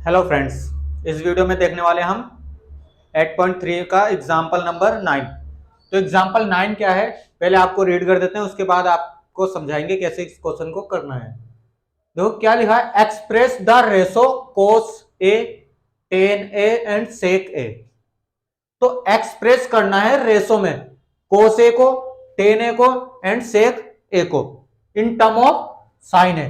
Hello friends, इस video में देखने वाले हम 8.3 का एग्जाम्पल नंबर 9। तो एग्जाम्पल 9 क्या है, पहले आपको रीड कर देते हैं, उसके बाद आपको समझाएंगे कैसे इस क्वेश्चन को करना है। देखो क्या लिखा है, express the ratio cos A, tan A and sec A. तो एक्सप्रेस करना है रेशो में कोस ए को, टेन ए को एंड सेक ए को in term of sine A.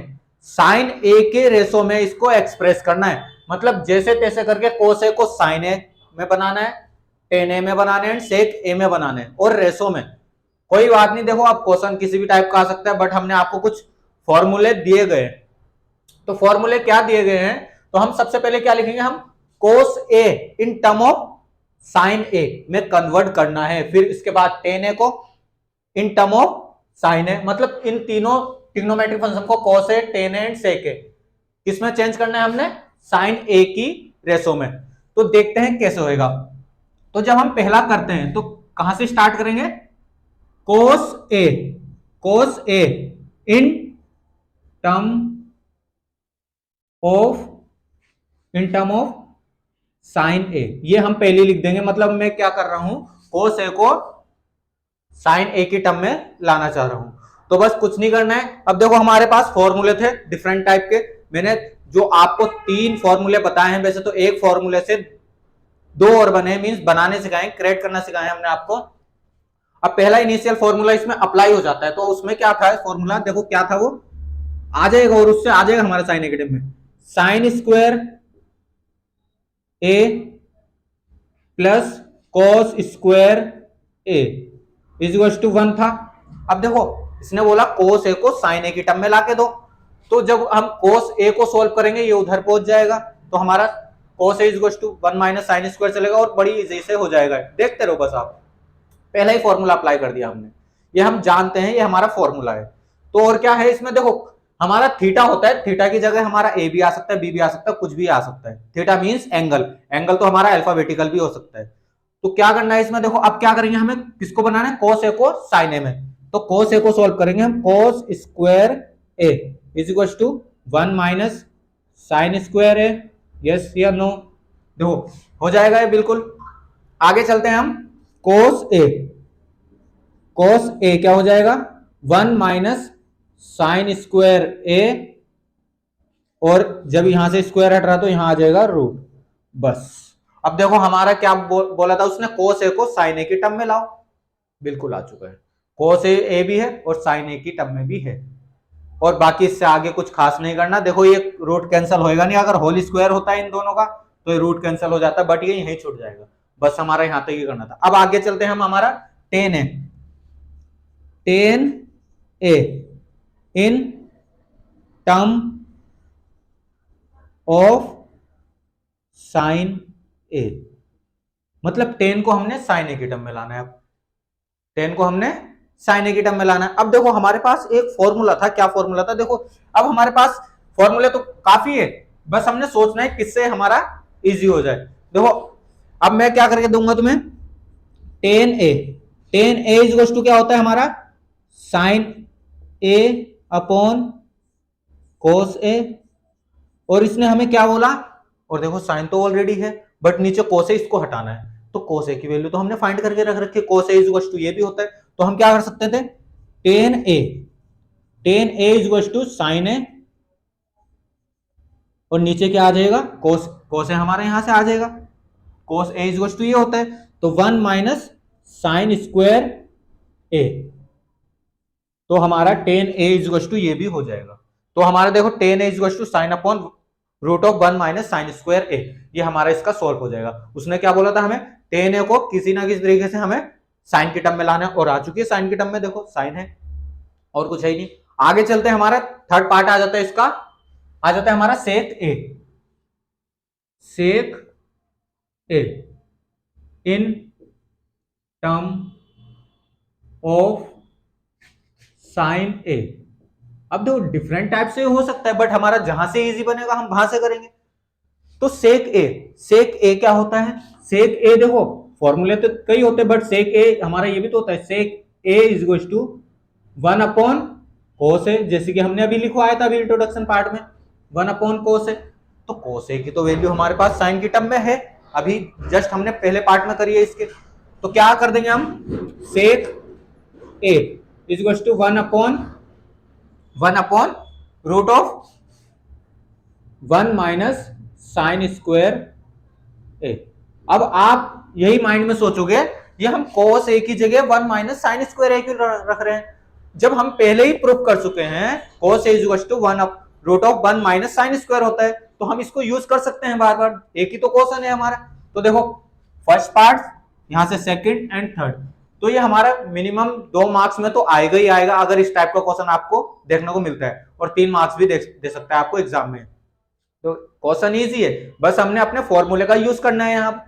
Sine A के रेशो में इसको एक्सप्रेस करना है, मतलब जैसे तैसे करके कोस ए को साइन ए में बनाना है, टेन ए में बनाना है, सेक ए में बनाना है और रेशो में। कोई बात नहीं, देखो आप क्वेश्चन किसी भी टाइप का आ सकता है, बट हमने आपको कुछ फॉर्मूले दिए गए। तो फॉर्मूले क्या दिए गए हैं, तो हम सबसे पहले क्या लिखेंगे, हम कोस ए इन टर्म ऑफ साइन ए में कन्वर्ट करना है, फिर इसके बाद टेन ए को in term of sine A, मतलब इन तीनों ट्रिग्नोमेट्रिक फंक्शन को कोस A, tan A and sec ए किसमें चेंज करना है हमने, साइन ए की रेशो में। तो देखते हैं कैसे होएगा। तो जब हम पहला करते हैं तो कहां से स्टार्ट करेंगे, कोस ए इन टर्म ऑफ साइन ए, ये हम पहले लिख देंगे। मतलब मैं क्या कर रहा हूं, कोस ए को साइन ए की टर्म में लाना चाह रहा हूं। तो बस कुछ नहीं करना है। अब देखो हमारे पास फॉर्मूले थे डिफरेंट टाइप के, मैंने जो आपको 3 फॉर्मूले बताए हैं, वैसे तो एक फॉर्मूले से 2 और बने, मींस बनाने सिखाए, क्रिएट करना सिखाए हमने आपको। अब पहला इनिशियल फॉर्मूला इसमें अप्लाई हो जाता है, तो उसमें क्या था फॉर्मूला, देखो क्या था, वो आ जाएगा और उससे आ जाएगा हमारा साइन नेगेटिव में, sine square A plus cos square A is to 1 था। अब देखो इसने बोला कोस ए को साइन ए की टर्म में लाके दो, तो जब हम कोस ए को सोल्व करेंगे ये उधर पहुंच जाएगा, तो हमारा cos A is to 1 minus sine square चलेगा और बड़ी इजी से हो जाएगा। देखते रहो बस, आप पहला ही फॉर्मूला अप्लाई कर दिया हमने, ये हम जानते हैं, ये हमारा फॉर्मूला है। तो और क्या है इसमें, देखो हमारा थीटा होता है, थीटा की जगह हमारा ए भी आ सकता है, बी भी आ सकता है, कुछ भी आ सकता है। थीटा मींस एंगल, एंगल तो हमारा अल्फाबेटिकल भी हो सकता है। तो क्या करना है इसमें, देखो अब क्या करेंगे, हमें किसको बनाना है, कोस ए को साइन ए में। तो कोस ए को सोल्व करेंगे हम, cos square A is equal to 1 minus sine square A, yes या नो, देखो हो जाएगा ये बिल्कुल। आगे चलते हैं हम, कोस ए क्या हो जाएगा, 1 माइनस साइन स्क्वायर ए, और जब यहां से स्क्वायर हट रहा तो यहां आ जाएगा रूट, बस। अब देखो हमारा क्या बोला था उसने, कोस ए को साइन ए की टर्म में लाओ, बिल्कुल आ चुका है। कोस ए भी है और साइन ए की टर्म में भी है, और बाकी इससे आगे कुछ खास नहीं करना। देखो ये रूट कैंसिल होएगा नहीं, अगर होल स्क्वायर होता है इन दोनों का तो ये रूट कैंसिल हो जाता है, बट ये यहीं छूट जाएगा, बस हमारा यहां तक ही करना था। अब आगे चलते हैं हम, हमारा tan A in term of sine A, मतलब 10 को हमने साइन ए की टर्म में लाना है। अब 10 को हमने साइन ए की टर्म में लाना है। अब देखो हमारे पास एक फॉर्मूला था, क्या फॉर्मूला था, देखो अब हमारे पास फॉर्मूले तो काफी है, बस हमने सोचना है किससे हमारा इजी हो जाए। देखो अब मैं क्या करके दूंगा तुम्हें, टेन ए इज टू क्या होता है हमारा, साइन ए अपॉन कोस ए, और इसने हमें क्या बोला, और देखो साइन तो ऑलरेडी है बट नीचे कोस ए, इसको हटाना है, तो कोस ए की वैल्यू तो हमने फाइंड करके रख रखी है, कोस ए इज टू ये भी होता है। तो हम क्या कर सकते थे, tan A is to sine A, और नीचे क्या आ जाएगा, कोस ए हमारे यहां से आ जाएगा, कोस ए इज टू ये होता है, तो 1 माइनस साइन स्क्वायर ए, तो हमारा टेन ए इज टू ये भी हो जाएगा। तो हमारा देखो tan A is to sine upon root of 1 minus sine square A, ये हमारा इसका सॉल्व हो जाएगा। उसने क्या बोला था हमें, टेन ए को किसी ना किसी तरीके से हमें साइन की टर्म में लाना है, और आ चुकी है साइन की टर्म में, देखो साइन है और कुछ है ही नहीं। आगे चलते हैं, हमारा थर्ड पार्ट आ जाता है इसका, आ जाता है हमारा सेक ए इन टर्म ऑफ साइन ए। अब देखो डिफरेंट टाइप से हो सकता है, बट हमारा जहां से इजी बनेगा हम वहां से करेंगे। तो सेक ए क्या होता है, सेक ए देखो फॉर्मूले तो कई होते हैं, बट सेक ए हमारा ये भी तो होता है, सेक ए इज टू 1 अपॉन कोस ए, जैसे कि हमने अभी लिखवाया था अभी इंट्रोडक्शन पार्ट में, 1 अपॉन कोस ए। तो cos A की तो वैल्यू हमारे पास साइन की टर्म में है, अभी जस्ट हमने पहले पार्ट में करी है इसके। तो क्या कर देंगे हम, sec A is equal to 1 upon root of 1 minus sine square A। अब आप यही माइंड में सोचोगे, ये हम cos A की जगह 1 माइनस साइन स्क्वायर A क्यों रख रहे हैं, जब हम पहले ही प्रूफ कर चुके हैं cos A is equal to 1 root of 1 minus sine square होता है, तो हम इसको यूज कर सकते हैं बार बार, एक ही तो क्वेश्चन है हमारा। तो देखो फर्स्ट पार्ट यहां से सेकंड एंड थर्ड, तो ये हमारा मिनिमम 2 मार्क्स में तो आएगा ही आएगा अगर इस टाइप का क्वेश्चन आपको देखने को मिलता है, और 3 मार्क्स भी दे सकता है आपको एग्जाम में। तो क्वेश्चन इजी है, बस हमने अपने फॉर्मूले का यूज करना है यहाँ,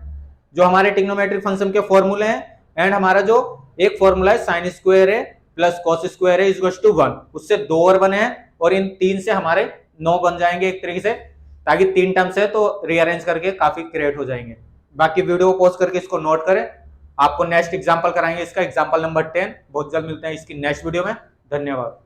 जो हमारे ट्रिग्नोमेट्रिक फंक्शन के फॉर्मूले हैं, एंड हमारा जो एक फॉर्मूला है साइन स्क्वायर है प्लस कॉस स्क्वायर है इज इक्वल टू 1, उससे 2 और बने हैं, और इन 3 से हमारे 9 बन जाएंगे एक तरीके से, ताकि 3 टर्म्स है तो रीअरेंज करके काफी क्रिएट हो जाएंगे। बाकी वीडियो को पॉज करके इसको नोट करें, आपको नेक्स्ट एग्जांपल कराएंगे इसका, एग्जांपल नंबर 10। बहुत जल्द मिलते हैं इसकी नेक्स्ट वीडियो में, धन्यवाद।